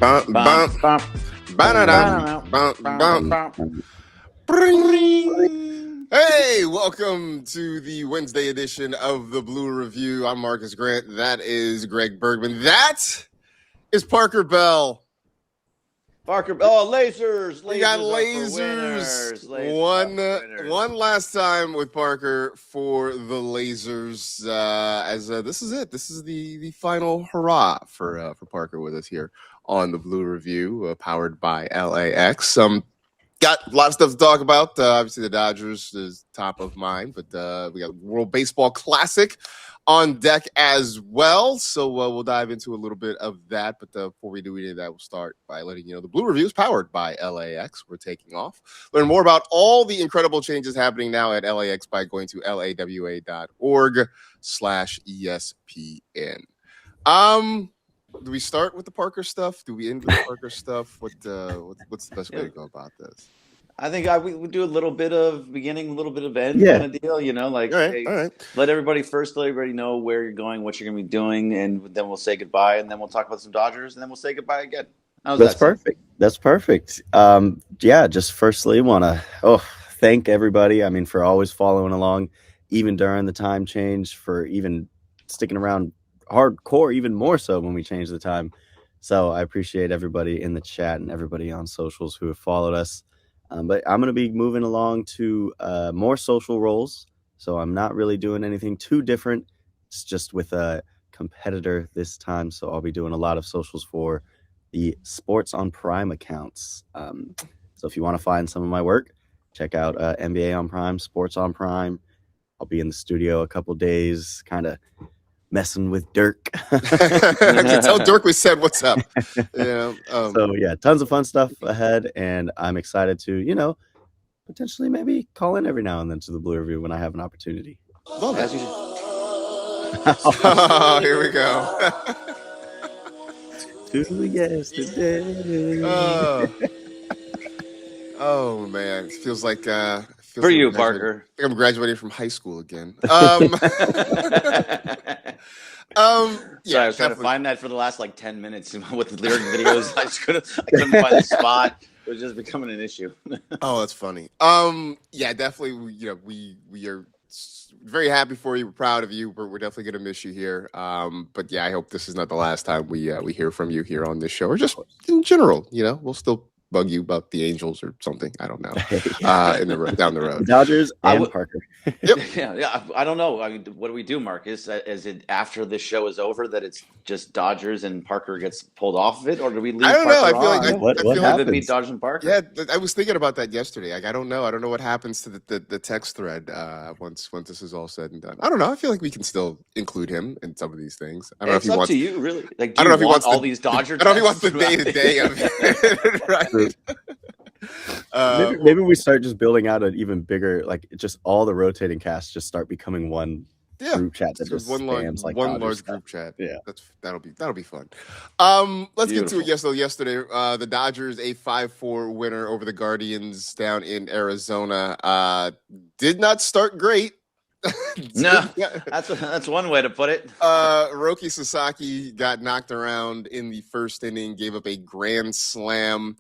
Bump, Bump, bump, bump, ba-da-dum, bump, bump, bump, bump. bump. Bring. Hey, welcome to the Wednesday edition of the Blue Review. I'm Marcus Grant. That is Greg Bergman. That is Parker Bell. Parker, lasers! We got Lasers are for lasers. winners. Lasers are for winners. One last time with Parker for the lasers. This is it. This is the final hurrah for Parker with us here on the Blue Review, powered by LAX. Got a lot of stuff to talk about. Obviously, the Dodgers is top of mind, but we got World Baseball Classic on deck as well. So we'll dive into a little bit of that. But before we do any of that, we'll start by letting you know the Blue Review is powered by LAX. We're taking off. Learn more about all the incredible changes happening now at LAX by going to lawa.org/ESPN. Do we start with the Parker stuff? Do we end with the Parker stuff? What's the best way to go about this? I think we do a little bit of beginning, a little bit of end Yeah. kind of deal, like All right, hey, all right. let everybody know where you're going, what you're going to be doing, and then we'll say goodbye, and then we'll talk about some Dodgers, and then we'll say goodbye again. That's perfect. That's perfect. Just firstly want to thank everybody. I mean, for always following along, even during the time change, for even sticking around hardcore, even more so when we change the time. So I appreciate everybody in the chat and everybody on socials who have followed us. But I'm going to be moving along to more social roles. So I'm not really doing anything too different. It's just with a competitor this time. So I'll be doing a lot of socials for the Sports on Prime accounts. So if you want to find some of my work, check out NBA on Prime, Sports on Prime. I'll be in the studio a couple days, kind of messing with Dirk. Tell Dirk we said what's up. Yeah. So yeah, tons of fun stuff ahead, and I'm excited to, potentially maybe call in every now and then to the Blue Review when I have an opportunity. Love it. Oh, here we go. Yesterday. Oh man, it feels like for you, Parker. I think I'm graduating from high school again. I was trying to find that for the last 10 minutes with the lyric videos. I couldn't find the spot. It was just becoming an issue. Oh, that's funny. Yeah, definitely. We are very happy for you. We're proud of you. We're definitely going to miss you here. But yeah, I hope this is not the last time we hear from you here on this show, or just in general. We'll still bug you about the Angels or something. I don't know. Down the road, Dodgers and Parker. Yep. Yeah. I don't know. I mean, what do we do, Marcus? Is it after this show is over that it's just Dodgers and Parker gets pulled off of it, or do we leave? I don't know. I feel like I feel like meet Dodgers and Parker. Yeah, I was thinking about that yesterday. I don't know. I don't know what happens to the text thread once this is all said and done. I don't know. I feel like we can still include him in some of these things. I don't know if he wants to you, really. I don't know if he wants all these Dodger. I don't know if he wants the day-to-day of it. Right. Maybe we start just building out an even bigger, just all the rotating casts just start becoming one group chat that just one large group chat. Yeah, that'll be fun. Let's get to it. Yesterday, the Dodgers, a 5-4 winner over the Guardians down in Arizona. Did not start great. No, that's one way to put it. Roki Sasaki got knocked around in the first inning, gave up a grand slam.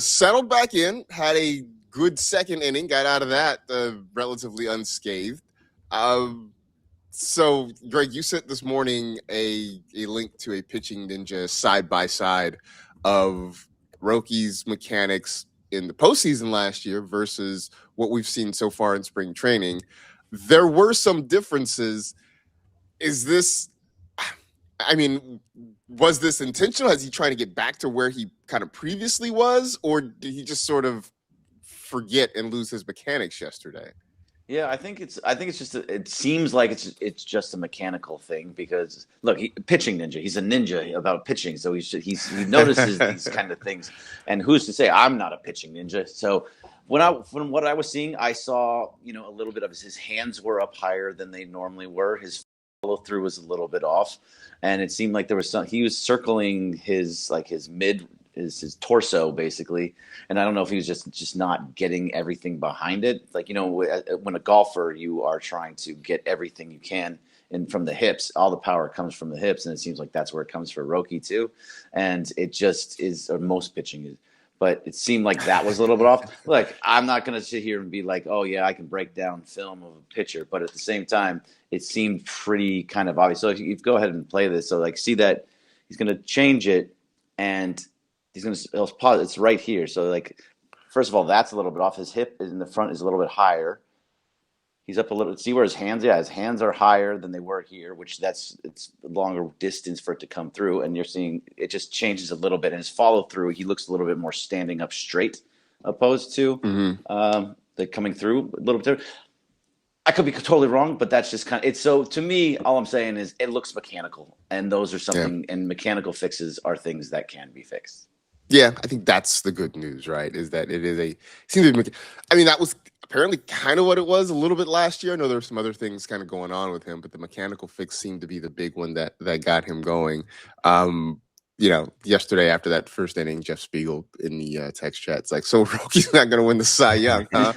Settled back in, had a good second inning, got out of that relatively unscathed. So, Greg, you sent this morning a link to a pitching ninja side-by-side of Roki's mechanics in the postseason last year versus what we've seen so far in spring training. There were some differences. Was this intentional? Is he trying to get back to where he kind of previously was, or did he just sort of forget and lose his mechanics yesterday? Yeah, I think it's just it seems like it's just a mechanical thing because look, pitching ninja. He's a ninja about pitching, so he notices these kind of things. And who's to say I'm not a pitching ninja? So from what I was seeing, I saw a little bit of his hands were up higher than they normally were. His follow through was a little bit off, and it seemed like there was he was circling his mid. His torso basically, and I don't know if he was just not getting everything behind it. When a golfer, you are trying to get everything you can and from the hips. All the power comes from the hips, and it seems like that's where it comes for Roki too. And it just is, or most pitching is. But it seemed like that was a little bit off. Look, I'm not going to sit here and be like, oh, yeah, I can break down film of a pitcher. But at the same time, it seemed pretty kind of obvious. So if you go ahead and play this, so like see that he's going to change it, and he'll pause. It's right here. So like, first of all, that's a little bit off. His hip in the front is a little bit higher. He's up a little. See where his hands? Yeah, his hands are higher than they were here, which it's a longer distance for it to come through. And you're seeing it just changes a little bit. And his follow through, he looks a little bit more standing up straight, opposed to the coming through a little bit. I could be totally wrong, but that's just kind of it. So to me, all I'm saying is it looks mechanical, and those are something. And mechanical fixes are things that can be fixed. Yeah, I think that's the good news, right? Is that it is a seems to be. I mean, that was apparently kind of what it was a little bit last year. I know there were some other things kind of going on with him, but the mechanical fix seemed to be the big one that got him going. Yesterday after that first inning, Jeff Spiegel in the text chat, it's like, so Roki's not going to win the Cy Young, huh?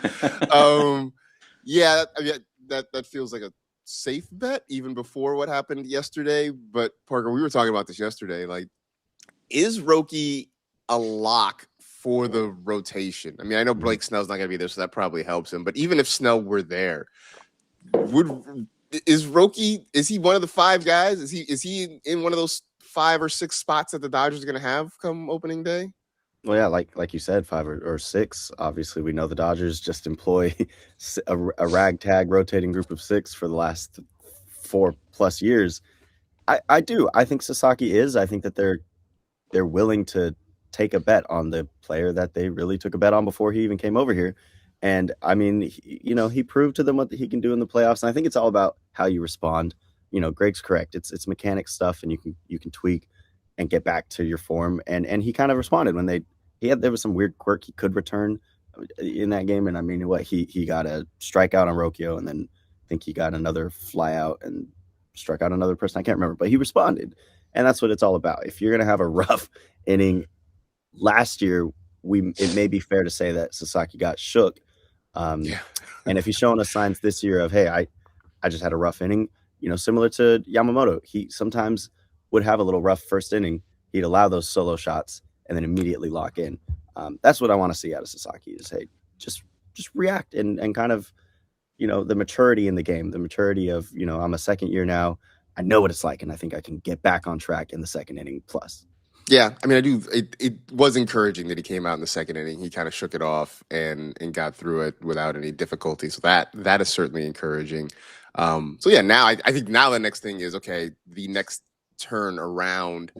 That feels like a safe bet even before what happened yesterday. But Parker, we were talking about this yesterday. Like, is Roki a lock for the rotation? I mean, I know Blake Snell's not going to be there, so that probably helps him. But even if Snell were there, is he one of the 5 guys? Is he in one of those 5 or 6 spots that the Dodgers are going to have come opening day? Well, yeah, like you said, 5 or 6. Obviously, we know the Dodgers just employ a ragtag rotating group of 6 for the last 4+ years. I do. I think Sasaki is. I think that they're willing to take a bet on the player that they really took a bet on before he even came over here. And I mean, he proved to them what he can do in the playoffs. And I think it's all about how you respond. Greg's correct. It's mechanic stuff, and you can tweak and get back to your form. And he kind of responded when there was some weird quirk he could return in that game. And I mean, he got a strikeout on Rocchio, and then I think he got another fly out and struck out another person. I can't remember, but he responded. And that's what it's all about. If you're going to have a rough inning, last year, it may be fair to say that Sasaki got shook. And if he's showing us signs this year of, hey, I just had a rough inning, similar to Yamamoto, he sometimes would have a little rough first inning. He'd allow those solo shots and then immediately lock in. That's what I want to see out of Sasaki is, hey, just react and kind of, the maturity in the game, the maturity of, I'm a second year now. I know what it's like, and I think I can get back on track in the second inning plus. Yeah, I mean, I do. It was encouraging that he came out in the second inning. He kind of shook it off and got through it without any difficulty. So that is certainly encouraging. Now I think now the next thing is, okay, the next turn around,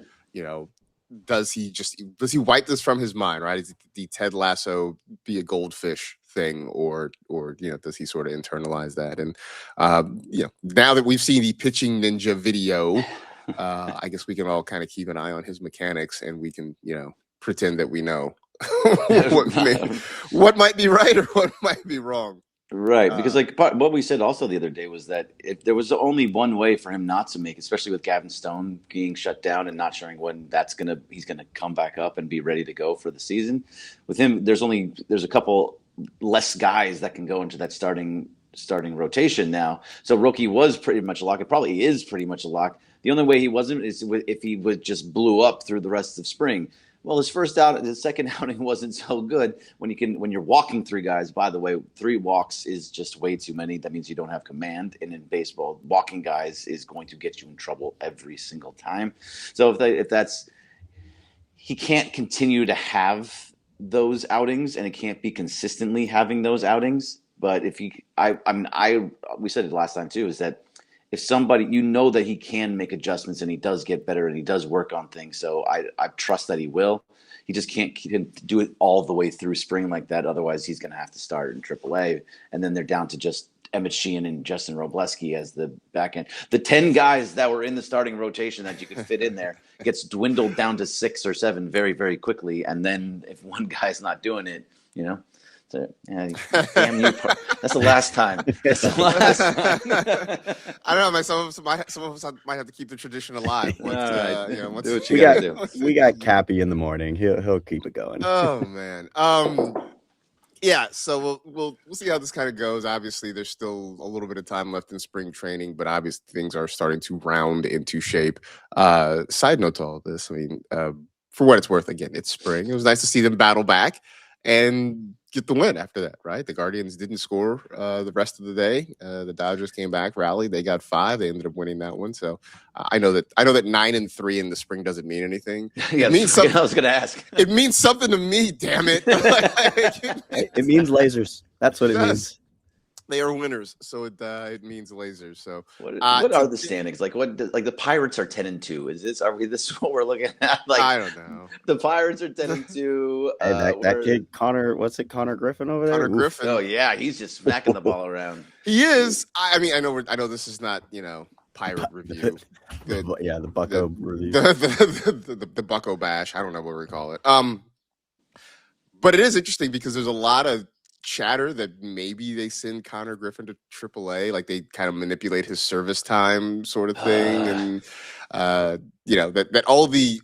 does he wipe this from his mind, right? Is the Ted Lasso be a goldfish thing, or does he sort of internalize that? And now that we've seen the pitching ninja video, I guess we can all kind of keep an eye on his mechanics, and we can pretend that we know what might be right or what might be wrong. Right, because what we said also the other day was that if there was only one way for him not to make, especially with Gavin Stone being shut down and not showing when he's gonna come back up and be ready to go for the season. With him, there's a couple less guys that can go into that starting rotation now. So Roki was pretty much a lock. It probably is pretty much a lock. The only way he wasn't is if he would just blew up through the rest of spring. Well, his second outing wasn't so good. When you're walking 3 guys, by the way, 3 walks is just way too many. That means you don't have command. And in baseball, walking guys is going to get you in trouble every single time. So he can't continue to have those outings, and it can't be consistently having those outings. But we said it last time too, is that if somebody, that he can make adjustments and he does get better and he does work on things. So I trust that he will. He just can't do it all the way through spring like that. Otherwise, he's going to have to start in AAA. And then they're down to just Emmett Sheehan and Justin Robleski as the back end. The 10 guys that were in the starting rotation that you could fit in there gets dwindled down to 6 or 7 very, very quickly. And then if one guy's not doing it, So, damn you! That's the last time. That's the last time. I don't know, man. Some of us might have to keep the tradition alive. Do what you gotta do. We got Cappy in the morning. He'll keep it going. Oh man. Yeah, so we'll see how this kind of goes. Obviously, there's still a little bit of time left in spring training, but obviously things are starting to round into shape. Side note to all this, I mean, for what it's worth, again, it's spring. It was nice to see them battle back and get the win after that. Right, the Guardians didn't score the rest of the day. The Dodgers came back, rallied. They got 5. They ended up winning that one. So I know that 9-3 in the spring doesn't mean anything. Yeah, It means something. I was going to ask. It means something to me. Damn it! It means lasers. That's what it means. They are winners, so it means lasers. So what are the standings like? Like the Pirates are 10-2. This is what we're looking at? Like I don't know. The Pirates are 10-2. That kid Connor, what's it? Connor Griffin over there. Connor Griffin. Oh yeah, he's just smacking the ball around. He is. I mean, I know this is not Pirate review. The Bucko review. The Bucko bash. I don't know what we call it. But it is interesting because there's a lot of chatter that maybe they send Connor Griffin to AAA, like they kind of manipulate his service time, sort of thing, and that all the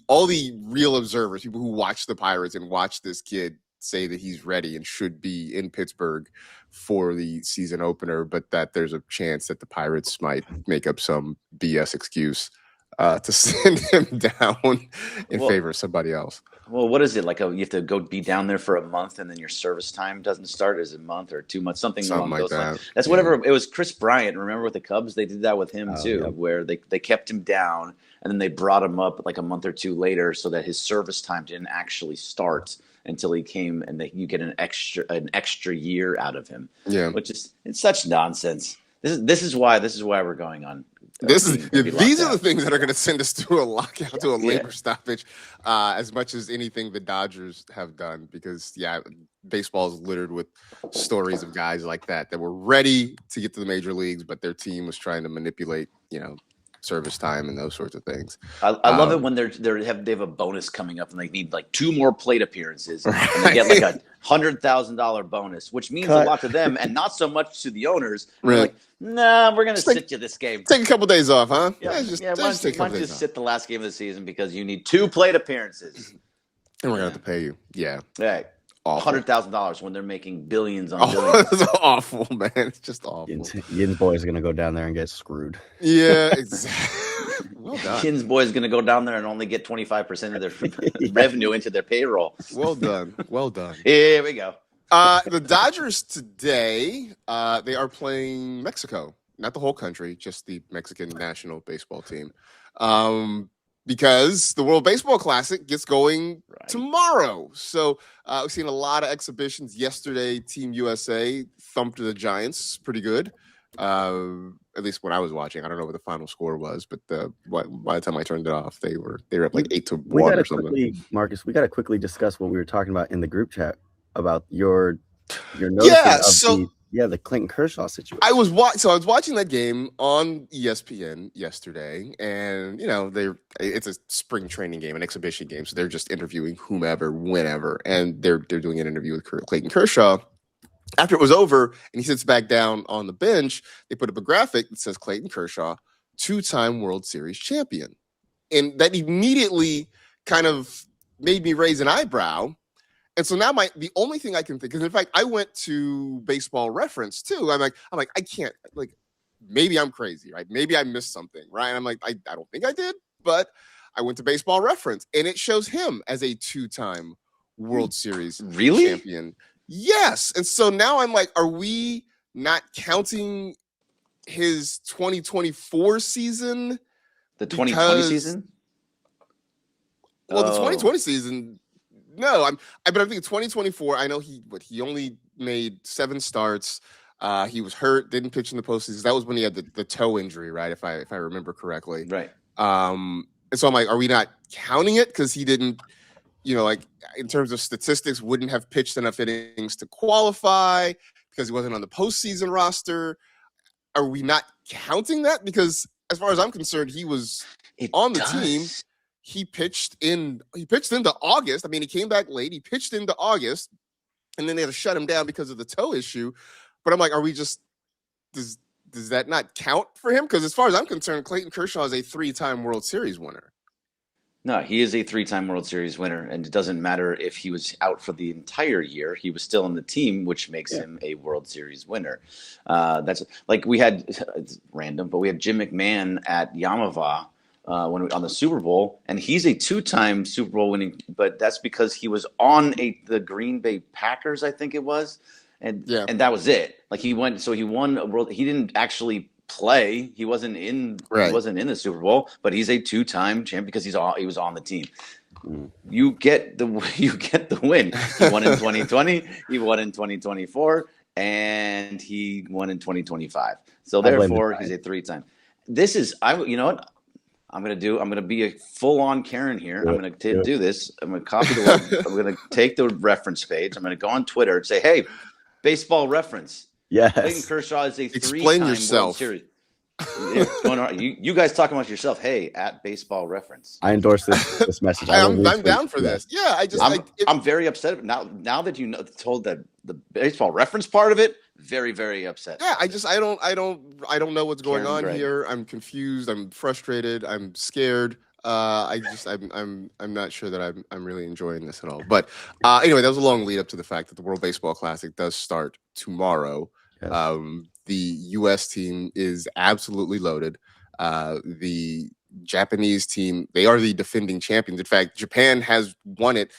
real observers, people who watch the Pirates and watch this kid, say that he's ready and should be in Pittsburgh for the season opener, but that there's a chance that the Pirates might make up some BS excuse to send him down in favor of somebody else. Well, what is it like? You have to go be down there for a month, and then your service time doesn't start as a month or 2 months, something along like those that. lines. That's whatever. It was Chris Bryant. Remember with the Cubs, they did that with him too, where they kept him down, and then they brought him up like a month or 2 later, so that his service time didn't actually start until he came, and you get an extra year out of him. Yeah, it's such nonsense. This is why we're going on. These are the things that are going to send us to a lockout, to a labor stoppage, as much as anything the Dodgers have done. Because baseball is littered with stories of guys like that were ready to get to the major leagues, but their team was trying to manipulate, service time and those sorts of things. I love it when they have a bonus coming up and they need like 2 more plate appearances and they get like a $100,000 bonus, which means a lot to them and not so much to the owners. Right. Like, nah, we're gonna sit you this game. Take a couple days off, huh? Why don't you sit the last game of the season because you need 2 plate appearances, and we're gonna have to pay you. Yeah. Right. $100,000 when they're making billions on billions. It's awful, man. It's just awful. Yin's boys are gonna go down there and get screwed. Yeah, exactly. Well done. Yin's boys is gonna go down there and only get 25% of their revenue into their payroll. Well done. Well done. Here we go. The Dodgers today, they are playing Mexico. Not the whole country, just the Mexican national baseball team. Because the World Baseball Classic gets going tomorrow. So we've seen a lot of exhibitions. Yesterday, Team USA thumped the Giants pretty good. At least when I was watching. I don't know what the final score was, but by the time I turned it off, they were up like 8-1 or something. Marcus, we got to quickly discuss what we were talking about in the group chat about your notice of the Clayton Kershaw situation. I was watching that game on ESPN yesterday, and it's a spring training game, an exhibition game, so they're just interviewing whomever, whenever, and they're doing an interview with Clayton Kershaw. After it was over, and he sits back down on the bench, they put up a graphic that says Clayton Kershaw, 2-time World Series champion, and that immediately kind of made me raise an eyebrow. And so now the only thing I can think, because in fact I went to Baseball Reference too. I'm like I can't, like, maybe I'm crazy, right? Maybe I missed something, right? And I'm like I don't think I did, but I went to Baseball Reference and it shows him as a 2-time World Series champion. Yes, and so now I'm like, are we not counting his 2024 season? The 2020 season? Well, the 2020 season. No, but I think 2024. I know he only made 7 starts. He was hurt, didn't pitch in the postseason. That was when he had the toe injury, right? If I remember correctly, right. And so I'm like, are we not counting it because he didn't, like in terms of statistics, wouldn't have pitched enough innings to qualify because he wasn't on the postseason roster? Are we not counting that? Because as far as I'm concerned, he was on the team. He pitched into August. I mean, he came back late. He pitched into August, and then they had to shut him down because of the toe issue. But I'm like, are we just does that not count for him? Because as far as I'm concerned, Clayton Kershaw is a 3-time World Series winner. No, he is a three-time World Series winner, and it doesn't matter if he was out for the entire year. He was still on the team, which makes Yeah. him a World Series winner. That's like we had it's random, but we had Jim McMahon at Yamava on the Super Bowl, and he's a two-time Super Bowl winning. But that's because he was on the Green Bay Packers, I think it was, and Yeah. and that was it. Like he went, so he won a world. He didn't actually play. He wasn't in. He Right. wasn't in the Super Bowl, but he's a two-time champ because he was on the team. Mm. You get the win. He won in 2020. He won in 2024, and he won in 2025. So I blame the therefore, Giants. he's a three-time. This is You know what? I'm gonna be a full-on Karen here. I'm gonna do this. I'm gonna copy the web. I'm gonna take the reference page. I'm gonna go on Twitter and say, "Hey, Baseball Reference. Clayton Yes. Kershaw is a Explain three-time World yourself. Series." Yeah, what's going on? You guys talking about yourself? Hey, at Baseball Reference. I endorse this message. I will I'm retweet down for this. Yeah, I just I'm very upset now that told that the Baseball Reference part of it. Very, very upset. yeah, I don't know what's going Karen on Gregg. here. I'm confused. I'm frustrated. I'm scared. I'm not sure that I'm really enjoying this at all. But anyway, that was a long lead up to the fact that the World Baseball Classic does start tomorrow. Yes. The U.S. team is absolutely loaded. The Japanese team, they are the defending champions. In fact, Japan has won it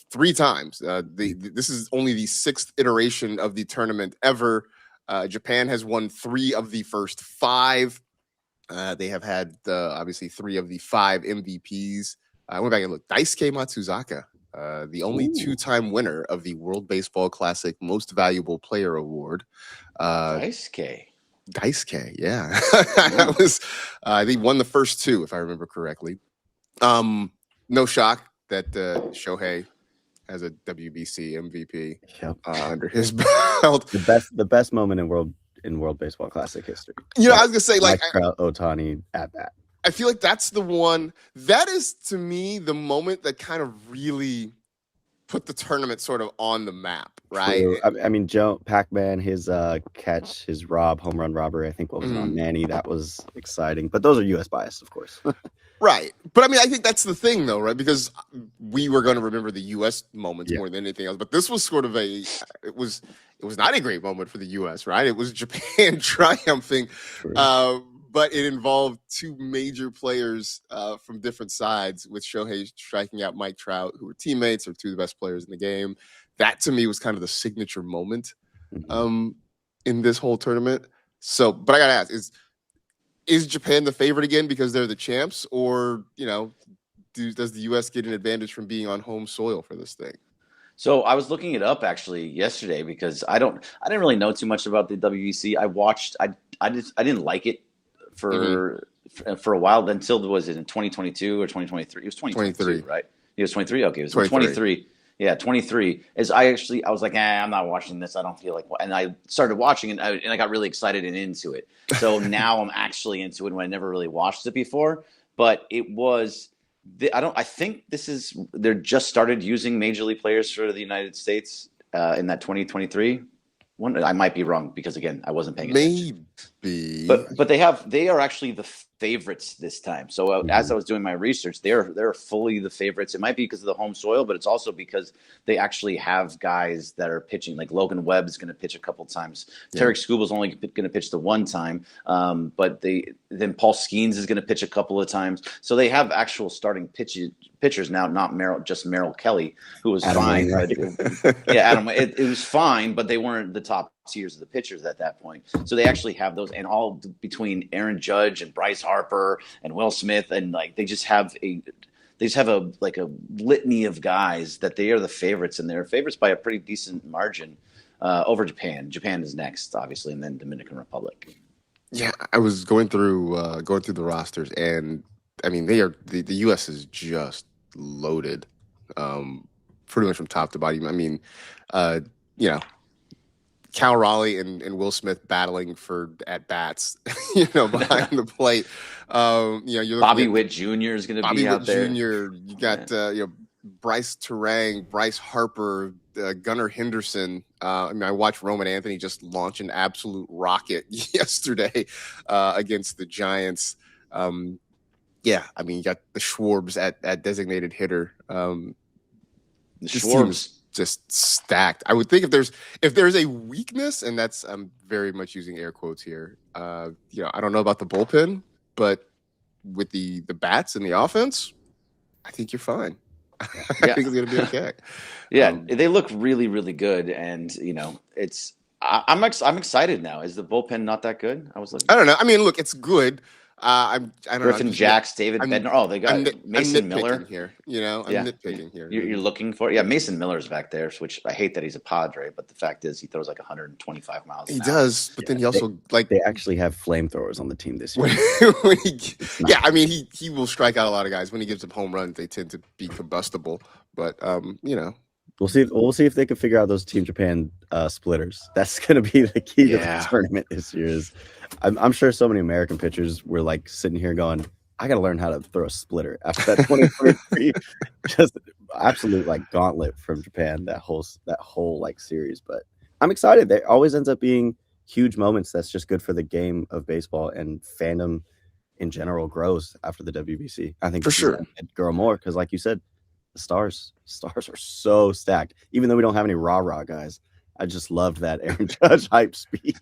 three times. This is only the sixth iteration of the tournament ever. Japan has won three of the first five. They have had obviously three of the five MVPs. I went back and looked. Daisuke Matsuzaka, the only two-time winner of the World Baseball Classic Most Valuable Player Award. Daisuke. Daisuke, yeah. That was they won the first two, if I remember correctly. No shock that Shohei has a WBC MVP under his belt. The best moment in World Baseball Classic history. You know, I was gonna say, like, Ohtani at bat. I feel like that's the one that is, to me, the moment that kind of really put the tournament sort of on the map, right? I mean, Joe Pac-Man, his catch, his home run robbery, I think what was on Manny, that was exciting. But those are U.S. biased, of course. Right. But I mean, I think that's the thing, though, right? Because we were going to remember the U.S. moments more than anything else. But this was sort of it was not a great moment for the U.S., right? It was Japan triumphing. But it involved two major players from different sides, with Shohei striking out Mike Trout, who were teammates, or two of the best players in the game. That, to me, was kind of the signature moment in this whole tournament. So, but I got to ask, is Japan the favorite again because they're the champs, or, you know, does the U.S. get an advantage from being on home soil for this thing? So I was looking it up actually yesterday because I didn't really know too much about the WBC. I watched, I didn't like it for a while until was it in 2022 or 2023? It was 2023, right? It was 23. Okay, it was 23. Yeah, 23. I was like, I'm not watching this. I don't feel like, and I started watching it, and I got really excited and into it. So now I'm actually into it when I never really watched it before. But it was, I think they're just started using major league players for the United States in that 2023. I might be wrong because, again, I wasn't paying attention. Maybe, but they are actually the favorites this time. So as I was doing my research, they're fully the favorites. It might be because of the home soil, but it's also because they actually have guys that are pitching. Like Logan Webb is going to pitch a couple times. Tarek Skubal's only going to pitch the one time, but then Paul Skeens is going to pitch a couple of times. So they have actual starting pitchers now, not just Merrill Kelly, who was fine. Adam. It was fine, but they weren't the top tiers of the pitchers at that point. So they actually have those, and all between Aaron Judge and Bryce Harper and Will Smith, and like they just have a litany of guys that they are the favorites, and they're favorites by a pretty decent margin over Japan. Japan is next, obviously, and then Dominican Republic. Yeah, I was going through the rosters, and I mean, the U.S. is just loaded, pretty much from top to bottom. I mean, you know, Cal Raleigh and Will Smith battling for at bats, you know, behind the plate. You know, you're Bobby Witt Jr. is going to be out there. Jr. You got you know, Bryce Terang, Bryce Harper, Gunnar Henderson. I mean, I watched Roman Anthony just launch an absolute rocket yesterday against the Giants. Yeah, I mean, you got the Schwarbs at designated hitter. The This team Schwarbs. is just stacked. I would think if there's a weakness, and that's I'm very much using air quotes here. I don't know about the bullpen, but with the bats and the offense, I think you're fine. I Yeah. think it's gonna be okay. Yeah, they look really, really good, and it's I'm excited now. Is the bullpen not that good? I was looking. I don't know. I mean, look, it's good. I don't know. Griffin Jacks, David I'm, Bednar. Oh, they got I'm Mason nitpicking Miller. here. I'm Yeah, nitpicking here. you're looking for. Yeah, Mason Miller's back there, which I hate that he's a Padre, but the fact is he throws like 125 miles He an hour. does, but then he also they actually have flamethrowers on the team this year. I mean, he will strike out a lot of guys when he gives up home runs. They tend to be combustible, but We'll see if they can figure out those Team Japan splitters. That's going to be the key to the tournament this year. I'm sure so many American pitchers were like sitting here going, I got to learn how to throw a splitter after that 2023 just absolute like gauntlet from Japan, that whole like series. But I'm excited. There always ends up being huge moments that's just good for the game of baseball, and fandom in general grows after the WBC. I think for sure it'd grow more because, like you said, the stars are so stacked. Even though we don't have any rah-rah guys, I just loved that Aaron Judge hype speed.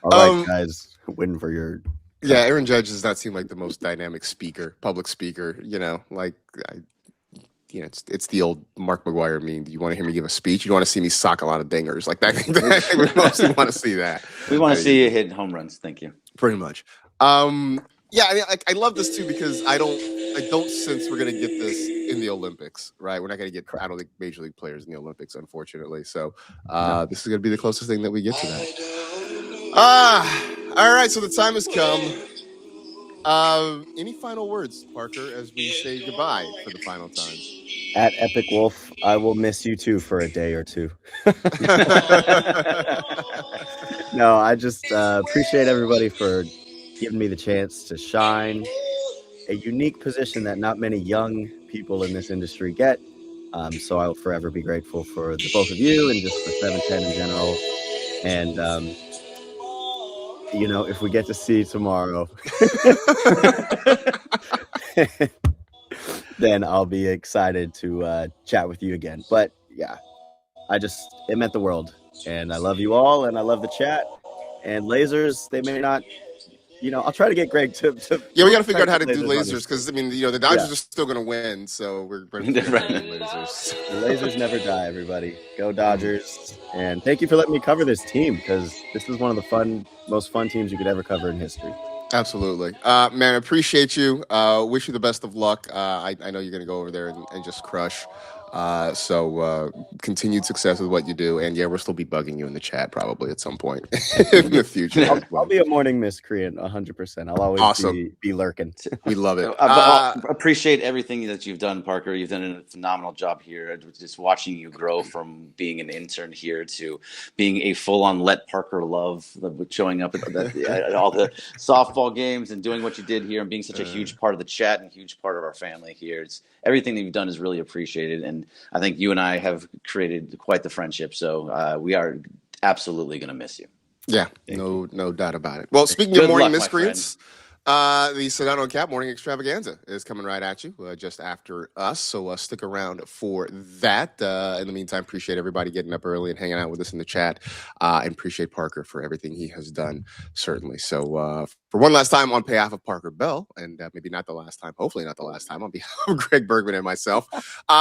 All right, guys, win for your. Yeah, Aaron Judge does not seem like the most dynamic public speaker. It's the old Mark McGwire meme. Do you want to hear me give a speech? You want to see me sock a lot of dingers like that? We mostly want to see that. We want to see you hit home runs. Thank you. Pretty much. Yeah, I mean, I love this too because I don't sense we're gonna get this in the Olympics, right? We're not gonna get, I don't think, major league players in the Olympics, unfortunately. So this is gonna be the closest thing that we get to that. All right, so the time has come. Any final words, Parker, as we say goodbye for the final time? At Epic Wolf, I will miss you too for a day or two. No, I just appreciate everybody for giving me the chance to shine, a unique position that not many young people in this industry get. So I'll forever be grateful for the both of you and just for 710 in general. And if we get to see tomorrow, then I'll be excited to chat with you again. But yeah, it meant the world, and I love you all, and I love the chat. And lasers, they may not, I'll try to get Greg to yeah, we got to figure out how to do lasers because I mean, the Dodgers are still going to win, so we're going to lasers. The lasers never die, everybody. Go Dodgers! And thank you for letting me cover this team because this is one of the most fun teams you could ever cover in history. Absolutely, man. Appreciate you. Wish you the best of luck. I know you're going to go over there and just crush. So continued success with what you do, and yeah, we'll still be bugging you in the chat probably at some point in the future. I'll be a morning miscreant 100%. I'll always be lurking. We love it. Appreciate everything that you've done, Parker. You've done a phenomenal job here. Just watching you grow from being an intern here to being a full-on Let Parker love, showing up at all the softball games and doing what you did here and being such a huge part of the chat and a huge part of our family here. Everything that you've done is really appreciated, and I think you and I have created quite the friendship. So we are absolutely going to miss you. Yeah, no doubt about it. Well, speaking of morning miscreants, the Sedano Cap Morning Extravaganza is coming right at you just after us. So stick around for that. In the meantime, appreciate everybody getting up early and hanging out with us in the chat, and appreciate Parker for everything he has done, certainly. So for one last time on behalf of Parker Bell, and maybe not the last time, hopefully not the last time, on behalf of Greg Bergman and myself,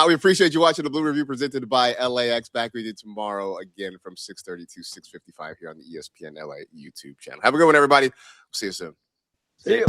we appreciate you watching the Blue Review presented by LAX. Back with you tomorrow again from 6:30 to 6:55 here on the ESPN LA YouTube channel. Have a good one, everybody. See you soon. See you.